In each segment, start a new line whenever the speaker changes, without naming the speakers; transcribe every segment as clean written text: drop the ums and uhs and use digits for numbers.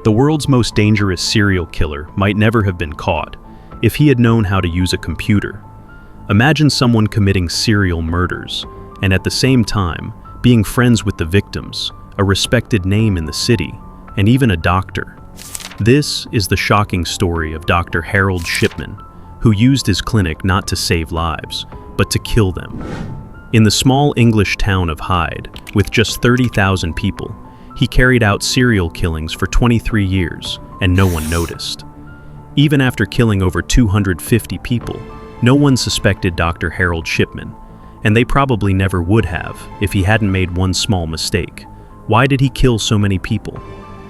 The world's most dangerous serial killer might never have been caught if he had known how to use a computer. Imagine someone committing serial murders and at the same time being friends with the victims, a respected name in the city, and even a doctor. This is the shocking story of Dr. Harold Shipman, who used his clinic not to save lives, but to kill them. In the small English town of Hyde, with just 30,000 people, he carried out serial killings for 23 years, and no one noticed. Even after killing over 250 people, no one suspected Dr. Harold Shipman, and they probably never would have if he hadn't made one small mistake. Why did he kill so many people?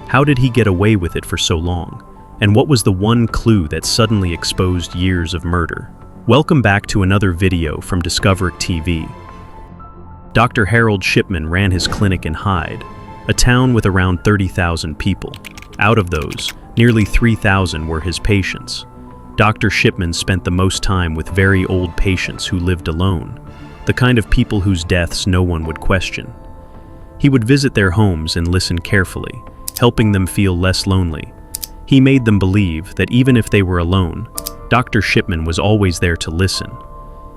How did he get away with it for so long? And what was the one clue that suddenly exposed years of murder? Welcome back to another video from Discover TV. Dr. Harold Shipman ran his clinic in Hyde, a town with around 30,000 people. Out of those, nearly 3,000 were his patients. Dr. Shipman spent the most time with very old patients who lived alone, the kind of people whose deaths no one would question. He would visit their homes and listen carefully, helping them feel less lonely. He made them believe that even if they were alone, Dr. Shipman was always there to listen.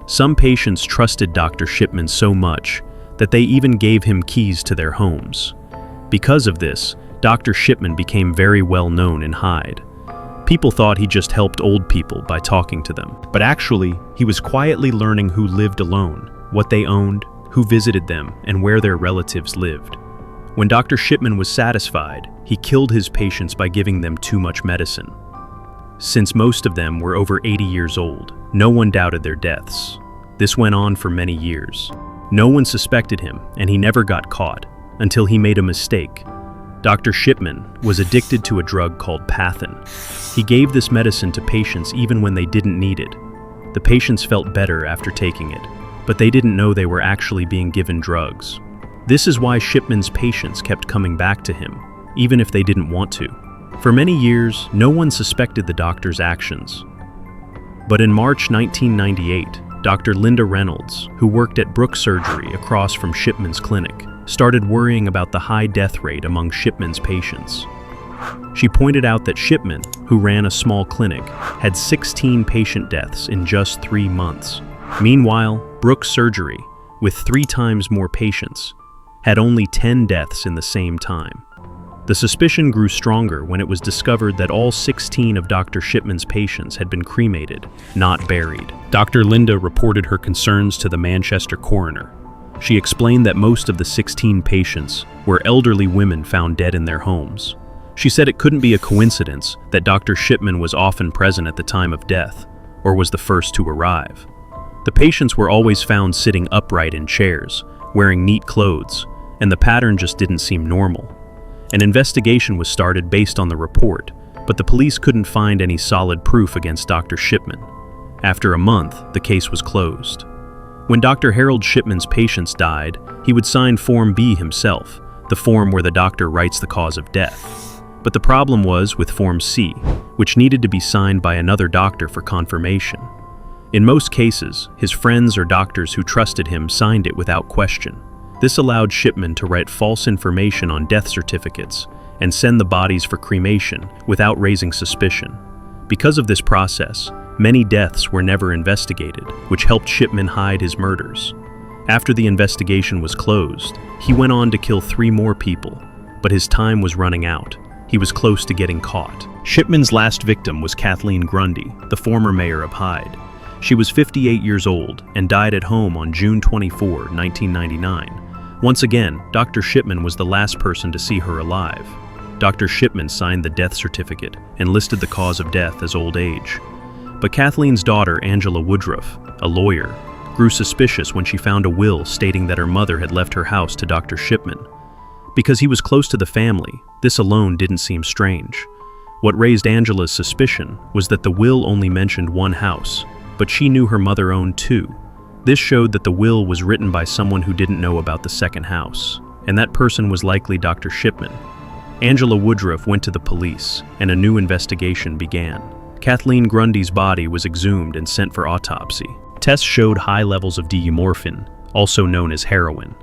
Some patients trusted Dr. Shipman so much that they even gave him keys to their homes. Because of this, Dr. Shipman became very well known in Hyde. People thought he just helped old people by talking to them. But actually, he was quietly learning who lived alone, what they owned, who visited them, and where their relatives lived. When Dr. Shipman was satisfied, he killed his patients by giving them too much medicine. Since most of them were over 80 years old, no one doubted their deaths. This went on for many years. No one suspected him, and he never got caught, until he made a mistake. Dr. Shipman was addicted to a drug called Pathin. He gave this medicine to patients even when they didn't need it. The patients felt better after taking it, but they didn't know they were actually being given drugs. This is why Shipman's patients kept coming back to him, even if they didn't want to. For many years, no one suspected the doctor's actions. But in March 1998, Dr. Linda Reynolds, who worked at Brook Surgery across from Shipman's clinic, started worrying about the high death rate among Shipman's patients. She pointed out that Shipman, who ran a small clinic, had 16 patient deaths in just 3 months. Meanwhile, Brook Surgery, with 3 times more patients, had only 10 deaths in the same time. The suspicion grew stronger when it was discovered that all 16 of Dr. Shipman's patients had been cremated, not buried. Dr. Linda reported her concerns to the Manchester coroner. She explained that most of the 16 patients were elderly women found dead in their homes. She said it couldn't be a coincidence that Dr. Shipman was often present at the time of death, or was the first to arrive. The patients were always found sitting upright in chairs, wearing neat clothes, and the pattern just didn't seem normal. An investigation was started based on the report, but the police couldn't find any solid proof against Dr. Shipman. After a month, the case was closed. When Dr. Harold Shipman's patients died, he would sign Form B himself, the form where the doctor writes the cause of death. But the problem was with Form C, which needed to be signed by another doctor for confirmation. In most cases, his friends or doctors who trusted him signed it without question. This allowed Shipman to write false information on death certificates and send the bodies for cremation without raising suspicion. Because of this process, many deaths were never investigated, which helped Shipman hide his murders. After the investigation was closed, he went on to kill 3 more people, but his time was running out. He was close to getting caught. Shipman's last victim was Kathleen Grundy, the former mayor of Hyde. She was 58 years old and died at home on June 24, 1999. Once again, Dr. Shipman was the last person to see her alive. Dr. Shipman signed the death certificate and listed the cause of death as old age. But Kathleen's daughter, Angela Woodruff, a lawyer, grew suspicious when she found a will stating that her mother had left her house to Dr. Shipman. Because he was close to the family, this alone didn't seem strange. What raised Angela's suspicion was that the will only mentioned one house, but she knew her mother owned 2. This showed that the will was written by someone who didn't know about the second house, and that person was likely Dr. Shipman. Angela Woodruff went to the police, and a new investigation began. Kathleen Grundy's body was exhumed and sent for autopsy. Tests showed high levels of diamorphine, also known as heroin.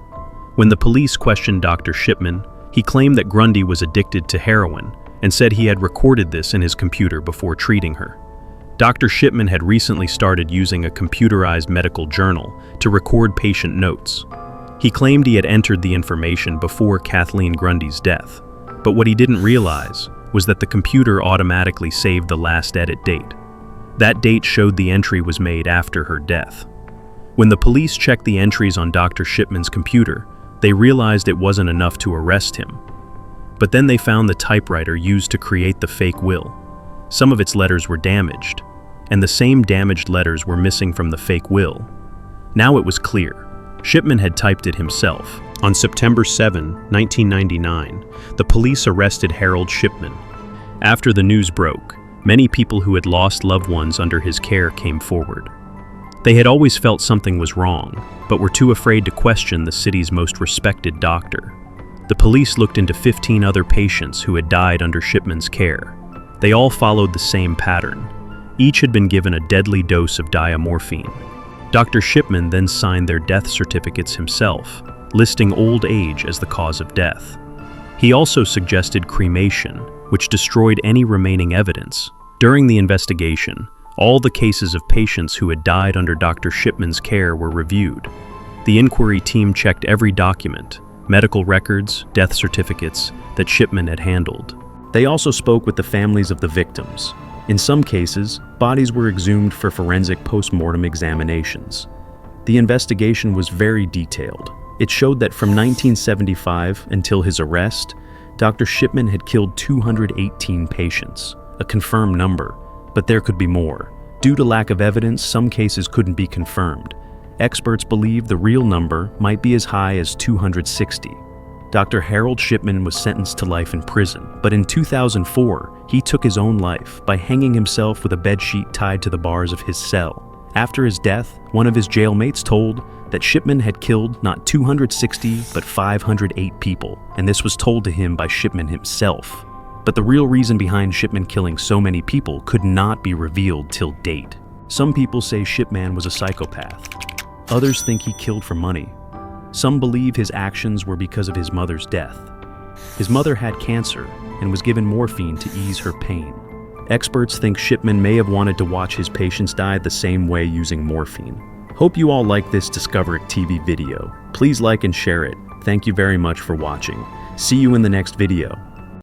When the police questioned Dr. Shipman, he claimed that Grundy was addicted to heroin and said he had recorded this in his computer before treating her. Dr. Shipman had recently started using a computerized medical journal to record patient notes. He claimed he had entered the information before Kathleen Grundy's death, but what he didn't realize was that the computer automatically saved the last edit date. That date showed the entry was made after her death. When the police checked the entries on Dr. Shipman's computer, they realized it wasn't enough to arrest him. But then they found the typewriter used to create the fake will. Some of its letters were damaged, and the same damaged letters were missing from the fake will. Now it was clear. Shipman had typed it himself. On September 7, 1999, the police arrested Harold Shipman. After the news broke, many people who had lost loved ones under his care came forward. They had always felt something was wrong, but were too afraid to question the city's most respected doctor. The police looked into 15 other patients who had died under Shipman's care. They all followed the same pattern. Each had been given a deadly dose of diamorphine. Dr. Shipman then signed their death certificates himself, listing old age as the cause of death. He also suggested cremation, which destroyed any remaining evidence. During the investigation, all the cases of patients who had died under Dr. Shipman's care were reviewed. The inquiry team checked every document, medical records, death certificates, that Shipman had handled. They also spoke with the families of the victims. In some cases, bodies were exhumed for forensic post-mortem examinations. The investigation was very detailed. It showed that from 1975 until his arrest, Dr. Shipman had killed 218 patients, a confirmed number, but there could be more. Due to lack of evidence, some cases couldn't be confirmed. Experts believe the real number might be as high as 260. Dr. Harold Shipman was sentenced to life in prison, but in 2004, he took his own life by hanging himself with a bedsheet tied to the bars of his cell. After his death, one of his jailmates told that Shipman had killed not 260, but 508 people, and this was told to him by Shipman himself. But the real reason behind Shipman killing so many people could not be revealed till date. Some people say Shipman was a psychopath. Others think he killed for money. Some believe his actions were because of his mother's death. His mother had cancer and was given morphine to ease her pain. Experts think Shipman may have wanted to watch his patients die the same way using morphine. Hope you all like this Discover It TV video. Please like and share it. Thank you very much for watching. See you in the next video.